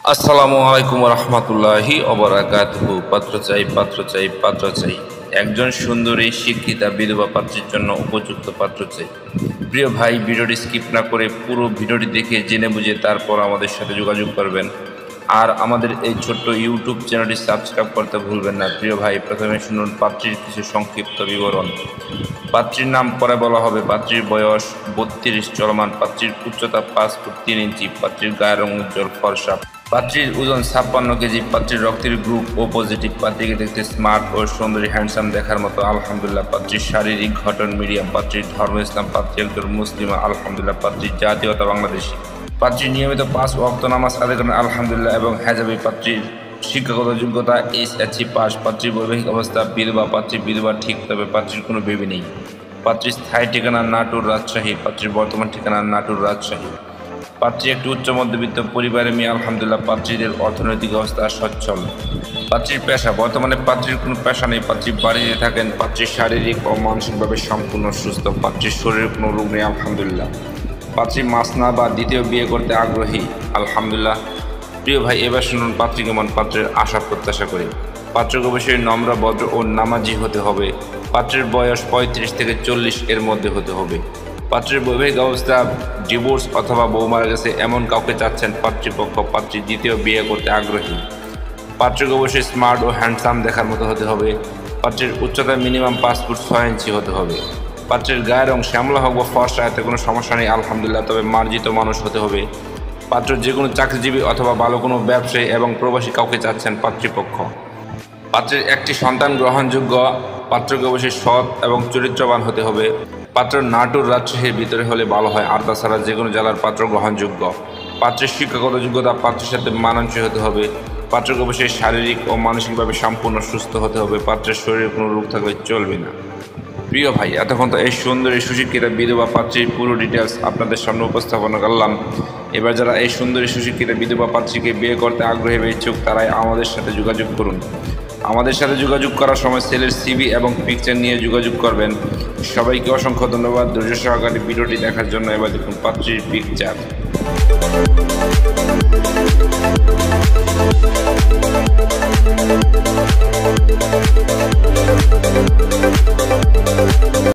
আসসালামু আলাইকুম রহমতুল্লাহি অবরাকাতুহু। পাত্র চাই। একজন সুন্দরী শিক্ষিতা বিধবা পাত্রীর জন্য উপযুক্ত পাত্র চাই। প্রিয় ভাই, ভিডিওটি স্কিপ না করে পুরো ভিডিওটি দেখে জেনে বুঝে তারপর আমাদের সাথে যোগাযোগ করবেন। আর আমাদের এই ছোট্ট ইউটিউব চ্যানেলটি সাবস্ক্রাইব করতে ভুলবেন না। প্রিয় ভাই, প্রথমে শুনুন পাত্রীর কিছু সংক্ষিপ্ত বিবরণ। পাত্রীর নাম পরে বলা হবে। পাত্রীর বয়স 32, চলমান। পাত্রীর উচ্চতা 5 ফুট 3 ইঞ্চি। পাত্রীর গায়ের রং উজ্জ্বল ফর্সা। পাত্রীর ওজন 56 কেজি। পাত্রীর রক্তের গ্রুপ ও পজিটিভ। পাত্রীকে দেখতে স্মার্ট ও সুন্দরী, হ্যান্ডসাম দেখার মতো, আলহামদুলিল্লাহ। পাত্রীর শারীরিক গঠন মিডিয়াম। পাত্রীর ধর্ম ইসলাম। পাত্রী একজন মুসলিমা, আলহামদুলিল্লাহ। পাত্রীর জাতীয়তা বাংলাদেশী। পাত্রী নিয়মিত 5 ওয়াক্ত নামাজ আদায় করেন, আলহামদুলিল্লাহ, এবং হেজাবি। পাত্রীর শিক্ষাগত যোগ্যতা এইচএসসি পাস। পাত্রীর বৈবাহিক অবস্থা বিধবা। পাত্রী বিধবা ঠিক, তবে পাত্রীর কোনো বেবি নেই। পাত্রীর স্থায়ী ঠিকানা নাটোর, রাজশাহী। পাত্রীর বর্তমান ঠিকানা নাটোর, রাজশাহী। পাত্রী একটি উচ্চ মধ্যবিত্ত পরিবারের মেয়ে, আলহামদুলিল্লাহ। পাত্রীদের অর্থনৈতিক অবস্থা সচ্ছল। পাত্রীর পেশা, বর্তমানে পাত্রীর কোনো পেশা নেই। পাত্রী বাড়িতে থাকেন। পাত্রীর শারীরিক ও মানসিকভাবে সম্পূর্ণ সুস্থ। পাত্রীর শরীরে কোনো রোগ নেই, আলহামদুলিল্লাহ। পাত্রী মাসনা বা দ্বিতীয় বিয়ে করতে আগ্রহী, আলহামদুলিল্লাহ। প্রিয় ভাই, এবার শুনুন পাত্রী কেমন। পাত্রের আশা প্রত্যাশা করি। পাত্রকে অবশ্যই নম্র, ভদ্র ও নামাজি হতে হবে। পাত্রের বয়স 35 থেকে 40 এর মধ্যে হতে হবে। পাত্রের বৈবাহিক অবস্থা ডিভোর্স অথবা বউ মারা গেছে এমন কাউকে চাচ্ছেন পাত্রীপক্ষ। পাত্রী দ্বিতীয় বিয়ে করতে আগ্রহী। পাত্রকে অবশ্যই স্মার্ট ও হ্যান্ডসাম দেখার মতো হতে হবে। পাত্রের উচ্চতা মিনিমাম 5 ফুট 6 ইঞ্চি হতে হবে। পাত্রের গায়ের রং শ্যামলা হোক বা ফর্সা, এতে কোনো সমস্যা নেই, আলহামদুলিল্লাহ, তবে মার্জিত মানুষ হতে হবে। পাত্র যে কোনো চাকরিজীবী অথবা ভালো কোনো ব্যবসায়ী এবং প্রবাসী কাউকে চাচ্ছেন পাত্রীপক্ষ। পাত্রের একটি সন্তান গ্রহণযোগ্য। পাত্রকে অবশ্যই সৎ এবং চরিত্রবান হতে হবে। পাত্র নাটোর, রাজশাহীর ভিতরে হলে ভালো হয়, আর তাছাড়া যে কোনো জেলার পাত্র গ্রহণযোগ্য। পাত্রের শিক্ষাগত যোগ্যতা, পাত্রের সাথে মানানসই হতে হবে। পাত্রকে অবশ্যই শারীরিক ও মানসিকভাবে সম্পূর্ণ সুস্থ হতে হবে। পাত্রের শরীরে কোনো রোগ থাকলে চলবে না। প্রিয় ভাই, এতক্ষণ তো এই সুন্দরী সুশিক্ষিতা বিধবা পাত্রীর পুরো ডিটেলস আপনাদের সামনে উপস্থাপনা করলাম। এবার যারা এই সুন্দরী সুশিক্ষিতা বিধবা পাত্রীকে বিয়ে করতে আগ্রহী বা ইচ্ছুক, তারাই আমাদের সাথে যোগাযোগ করুন। আমাদের সাথে যোগাযোগ করার সময় ছেলের সিভি এবং পিকচার নিয়ে যোগাযোগ করবেন। সবাইকে অসংখ্য ধন্যবাদ ধৈর্য সহকারে ভিডিওটি দেখার জন্য। এবার দেখুন পাত্রীর পিকচার।